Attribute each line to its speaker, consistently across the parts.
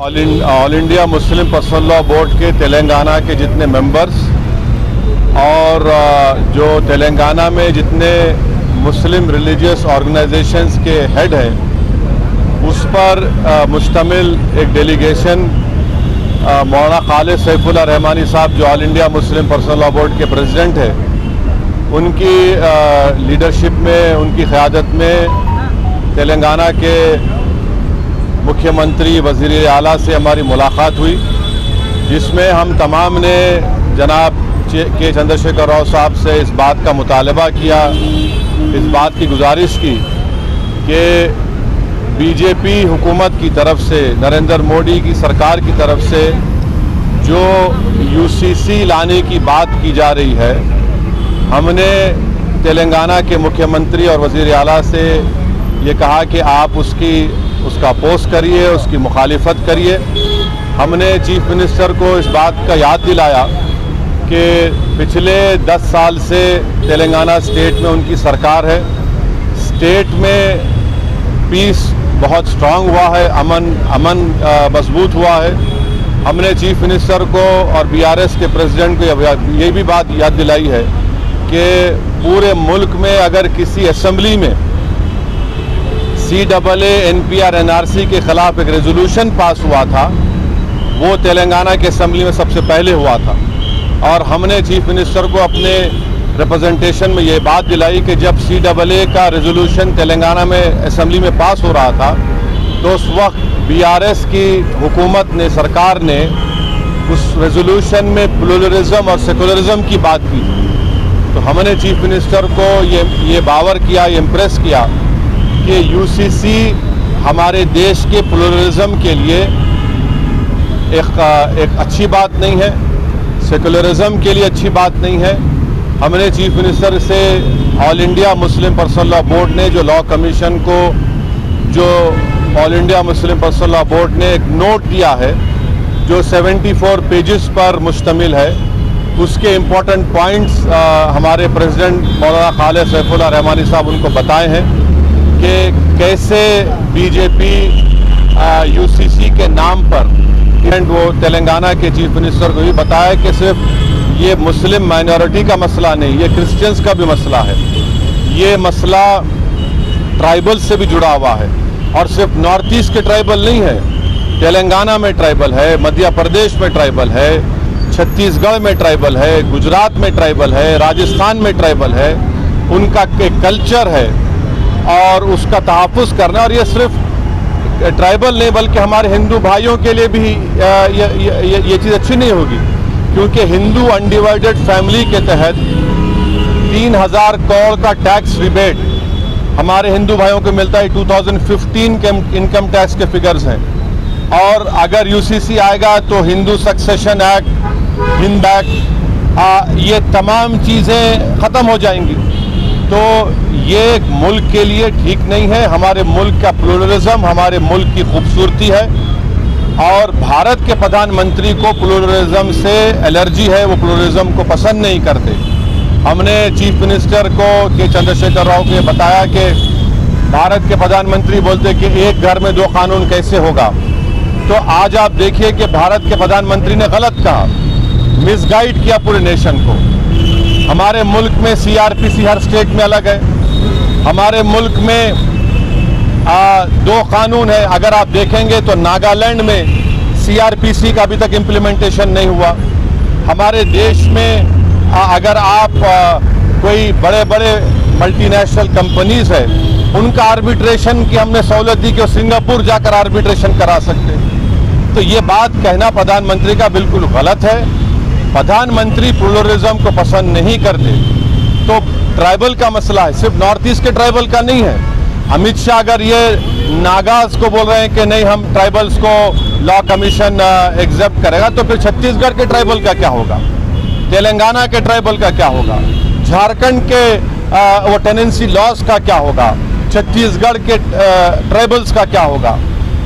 Speaker 1: All India Muslim personal law board के तेलंगाना के जितने मेंबर्स और जो तेलंगाना में जितने मुस्लिम रिलीजियस ऑर्गेनाइजेशंस के हेड हैं उस पर मुश्तमिल एक डेलीगेशन मौलाना खालिद सैफुल्लाह रहमानी साहब जो all India Muslim personal law board के प्रेसिडेंट हैं उनकी लीडरशिप में, उनकी क़यादत में तेलंगाना के मुख्यमंत्री वज़ीर आला से हमारी मुलाकात हुई, जिसमें हम तमाम ने जनाब के चंद्रशेखर राव साहब से इस बात का मुतालबा किया, इस बात की गुजारिश की कि बीजेपी हुकूमत की तरफ से, नरेंद्र मोदी की सरकार की तरफ से जो यूसीसी लाने की बात की जा रही है, हमने तेलंगाना के मुख्यमंत्री और वज़ीर आला से ये कहा कि आप उसका अपोज करिए, उसकी मुखालिफत करिए। हमने चीफ मिनिस्टर को इस बात का याद दिलाया कि पिछले 10 साल से तेलंगाना स्टेट में उनकी सरकार है, स्टेट में पीस बहुत स्ट्रांग हुआ है, अमन मजबूत हुआ है। हमने चीफ मिनिस्टर को और बीआरएस के प्रेसिडेंट को ये भी बात याद दिलाई है कि पूरे मुल्क में अगर किसी असेंबली में CAA NPR NRC के ख़िलाफ़ एक रेजोल्यूशन पास हुआ था, वो तेलंगाना के असेंबली में सबसे पहले हुआ था। और हमने चीफ मिनिस्टर को अपने रिप्रेजेंटेशन में ये बात दिलाई कि जब CAA का रेजोल्यूशन तेलंगाना में असेंबली में पास हो रहा था तो उस वक्त BRS की हुकूमत ने, सरकार ने उस रेजोल्यूशन में प्लुरलिज्म और सेकुलरिज्म की बात की। तो हमने चीफ मिनिस्टर को ये बावर किया, ये इम्प्रेस किया कि यूसीसी हमारे देश के प्लुरलिज्म के लिए एक अच्छी बात नहीं है, सेकुलरिज्म के लिए अच्छी बात नहीं है। हमने चीफ मिनिस्टर से all India Muslim personal law board ने जो लॉ कमीशन को, जो all India Muslim personal law board ने एक नोट दिया है जो 74 पेजेस पर मुश्तमिल है, उसके इम्पोर्टेंट पॉइंट्स हमारे प्रेसिडेंट मौलाना खालिद सैफुल्लाह रहमानी साहब उनको बताए हैं कि कैसे बीजेपी यूसीसी के नाम पर, वो तेलंगाना के चीफ मिनिस्टर को भी बताया कि सिर्फ ये मुस्लिम माइनॉरिटी का मसला नहीं, ये क्रिश्चियंस का भी मसला है, ये मसला ट्राइबल से भी जुड़ा हुआ है। और सिर्फ नॉर्थ ईस्ट के ट्राइबल नहीं है, तेलंगाना में ट्राइबल है, मध्य प्रदेश में ट्राइबल है, छत्तीसगढ़ में ट्राइबल है, गुजरात में ट्राइबल है, राजस्थान में ट्राइबल है। उनका एक कल्चर है और उसका तहफ़्फ़ुज़ करना, और ये सिर्फ ट्राइबल नहीं बल्कि हमारे हिंदू भाइयों के लिए भी ये चीज़ अच्छी नहीं होगी, क्योंकि हिंदू अनडिवाइडेड फैमिली के तहत 3000 करोड़ का टैक्स रिबेट हमारे हिंदू भाइयों को मिलता है। 2015 के इनकम टैक्स के फिगर्स हैं। और अगर यूसीसी आएगा तो Hindu succession act, Hind act, ये तमाम चीज़ें ख़त्म हो जाएंगी। तो ये मुल्क के लिए ठीक नहीं है। हमारे मुल्क का प्लुरलिज्म हमारे मुल्क की खूबसूरती है, और भारत के प्रधानमंत्री को प्लुरलिज्म से एलर्जी है, वो प्लुरलिज्म को पसंद नहीं करते। हमने चीफ मिनिस्टर को के चंद्रशेखर राव को बताया कि भारत के प्रधानमंत्री बोलते कि एक घर में 2 कानून कैसे होगा। तो आज आप देखिए कि भारत के प्रधानमंत्री ने गलत कहा, मिसगाइड किया पूरे नेशन को। हमारे मुल्क में CRPC हर स्टेट में अलग है, हमारे मुल्क में 2 कानून है। अगर आप देखेंगे तो नागालैंड में CRPC का अभी तक इम्प्लीमेंटेशन नहीं हुआ। हमारे देश में अगर आप कोई बड़े बड़े मल्टीनेशनल कंपनीज है, उनका आर्बिट्रेशन की हमने सहूलत दी कि वो सिंगापुर जाकर आर्बिट्रेशन करा सकते। तो ये बात कहना प्रधानमंत्री का बिल्कुल गलत है। प्रधानमंत्री प्लुरलिज्म को पसंद नहीं करते। तो ट्राइबल का मसला है, सिर्फ नॉर्थ ईस्ट के ट्राइबल का नहीं है। अमित शाह अगर ये नागाज को बोल रहे हैं कि नहीं हम ट्राइबल्स को लॉ कमीशन एक्सेप्ट करेगा, तो फिर छत्तीसगढ़ के ट्राइबल का क्या होगा, तेलंगाना के ट्राइबल का क्या होगा, झारखंड के वो टेनेंसी लॉज का क्या होगा, छत्तीसगढ़ के ट्राइबल्स का क्या होगा।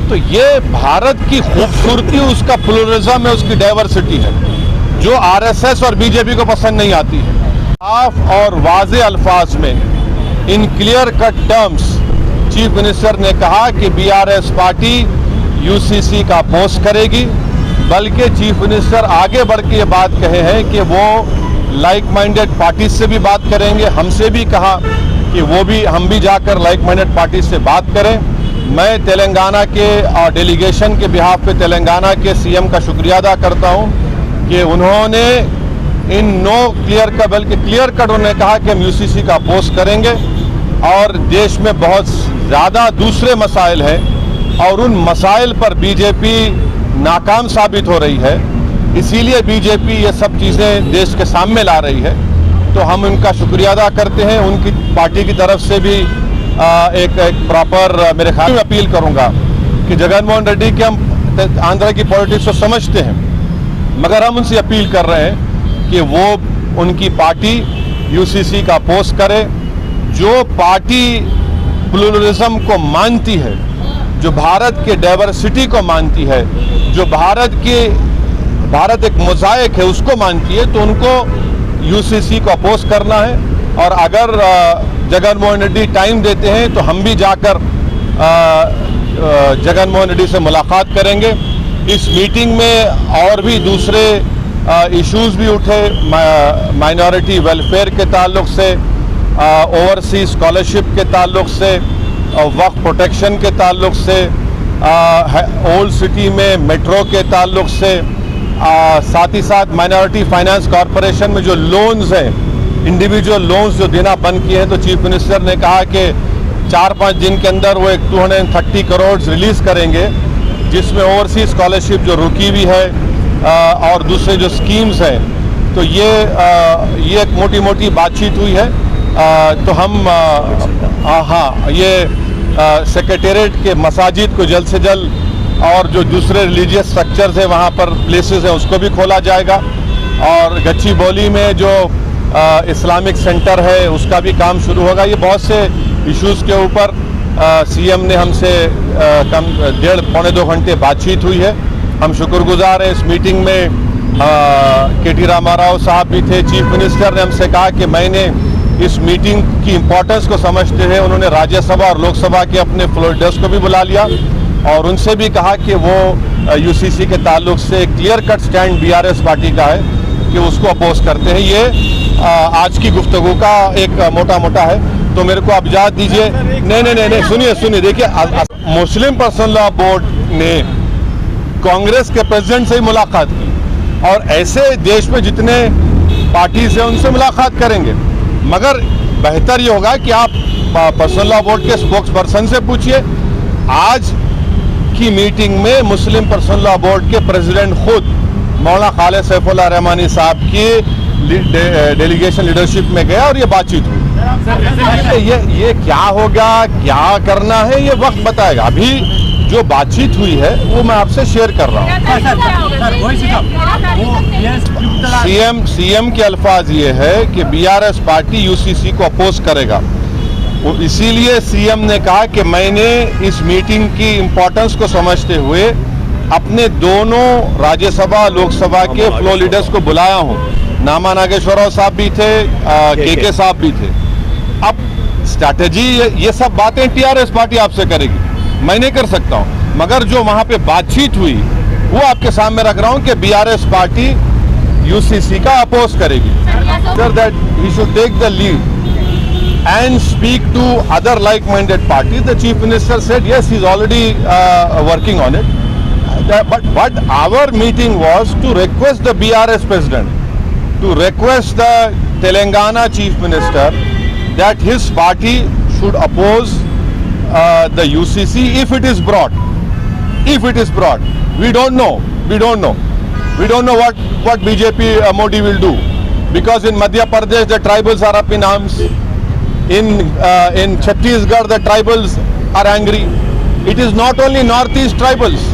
Speaker 1: तो ये भारत की खूबसूरती, उसका प्लुरलिज्म है, उसकी डाइवर्सिटी है, जो आरएसएस और बीजेपी को पसंद नहीं आती है। साफ और वाज़े अल्फाज में, in clear cut terms, chief minister ने कहा कि बीआरएस पार्टी यूसीसी का अपोज करेगी, बल्कि चीफ मिनिस्टर आगे बढ़ के ये बात कहे हैं कि वो लाइक माइंडेड पार्टी से भी बात करेंगे। हमसे भी कहा कि हम भी जाकर लाइक माइंडेड पार्टी से बात करें। मैं तेलंगाना के डेलीगेशन के बिहाफ पे तेलंगाना के सीएम का शुक्रिया अदा करता हूं कि उन्होंने इन नो क्लियर का बल्कि क्लियर कट उन्होंने कहा कि हम यूसीसी का अपोज करेंगे। और देश में बहुत ज़्यादा दूसरे मसाइल हैं और उन मसाइल पर बीजेपी नाकाम साबित हो रही है, इसीलिए बीजेपी ये सब चीज़ें देश के सामने ला रही है। तो हम उनका शुक्रिया अदा करते हैं। उनकी पार्टी की तरफ से भी एक प्रॉपर मेरे ख्याल में अपील करूंगा कि जगनमोहन रेड्डी के हम आंध्र की पॉलिटिक्स को समझते हैं, मगर हम उनसे अपील कर रहे हैं कि वो उनकी पार्टी यूसीसी का अपोज करे। जो पार्टी प्लूरलिज्म को मानती है, जो भारत के डाइवर्सिटी को मानती है, जो भारत एक मोज़ाइक है उसको मानती है, तो उनको यूसीसी को अपोज करना है। और अगर जगनमोहन रेड्डी टाइम देते हैं तो हम भी जाकर जगनमोहन रेड्डी से मुलाकात करेंगे। इस मीटिंग में और भी दूसरे इश्यूज भी उठे, माइनॉरिटी वेलफेयर के ताल्लुक से, ओवरसीज स्कॉलरशिप के ताल्लुक से, वक्फ प्रोटेक्शन के ताल्लुक से, ओल्ड सिटी में मेट्रो के ताल्लुक से, साथ ही साथ माइनॉरिटी फाइनेंस कॉरपोरेशन में जो लोन्स हैं, इंडिविजुअल लोन्स जो देना बंद किए हैं, तो चीफ मिनिस्टर ने कहा कि 4-5 दिन के अंदर वो एक 230 करोड़ रिलीज करेंगे, जिसमें ओवरसीज स्कॉलरशिप जो रुकी हुई है और दूसरे जो स्कीम्स हैं। तो ये एक मोटी मोटी बातचीत हुई है। तो हम ये सेक्रेटेरिएट के मसाजिद को जल्द से जल्द और जो दूसरे रिलीजियस स्ट्रक्चर्स हैं वहाँ पर प्लेसेस हैं उसको भी खोला जाएगा। और गच्चीबौली में जो इस्लामिक सेंटर है उसका भी काम शुरू होगा। ये बहुत से इश्यूज़ के ऊपर सीएम ने हमसे कम 1.5-2 घंटे बातचीत हुई है। हम शुक्रगुजार हैं। इस मीटिंग में केटी रामाराव साहब भी थे। चीफ मिनिस्टर ने हमसे कहा कि मैंने इस मीटिंग की इम्पोर्टेंस को समझते हुए उन्होंने राज्यसभा और लोकसभा के अपने फ्लोर लीडर्स को भी बुला लिया और उनसे भी कहा कि वो यूसीसी के ताल्लुक से clear cut stand BRS party का है कि उसको अपोज करते हैं। ये आज की गुफ्तगू का एक मोटा है। तो मेरे को आप इजाज़त दीजिए। नहीं, सुनिए, देखिए, मुस्लिम पर्सनल लॉ बोर्ड ने कांग्रेस के प्रेसिडेंट से ही मुलाकात की और ऐसे देश में जितने पार्टीज हैं उनसे मुलाकात करेंगे, मगर बेहतर ये होगा कि आप पर्सनल लॉ बोर्ड के स्पोक्स पर्सन से पूछिए। आज की मीटिंग में मुस्लिम पर्सनल लॉ बोर्ड के प्रेसिडेंट खुद मौलाना खालिद सैफुल्लाह रहमानी साहब की डेलीगेशन लीडरशिप में गया और ये बातचीत हुई। ये क्या होगा, क्या करना है, ये वक्त बताएगा। अभी जो बातचीत हुई है वो मैं आपसे शेयर कर रहा हूँ। सीएम के अल्फाज ये है कि बीआरएस पार्टी यूसीसी को अपोज करेगा। इसीलिए सीएम ने कहा कि मैंने इस मीटिंग की इम्पोर्टेंस को समझते हुए अपने दोनों राज्यसभा लोकसभा के फ्लोर लीडर्स को बुलाया हूँ। नामा नागेश्वरराव साहब भी थे, के साहब भी थे। अब स्ट्रैटेजी ये सब बातें टीआरएस पार्टी आपसे करेगी, मैं नहीं कर सकता हूं, मगर जो वहां पे बातचीत हुई वो आपके सामने रख रहा हूं कि बीआरएस पार्टी यूसीसी का अपोज करेगी। That he should take the lead and speak to other like-minded parties. The chief minister said yes, he's already working on it. But our meeting was to request the BRS president, to request the Telangana chief minister that his party should oppose the UCC if it is brought. If it is brought, we don't know. We don't know what BJP Modi will do, because in Madhya Pradesh the tribals are up in arms. In Chhattisgarh the tribals are angry. It is not only northeast tribals,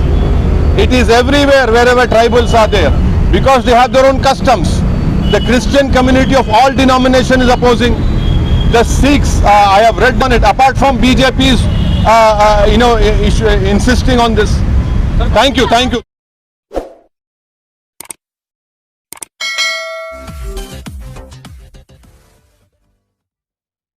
Speaker 1: it is everywhere wherever tribals are there, because they have their own customs. The Christian community of all denomination is opposing. The Sikhs, I have read on it, apart from BJP's insisting on this. Thank you.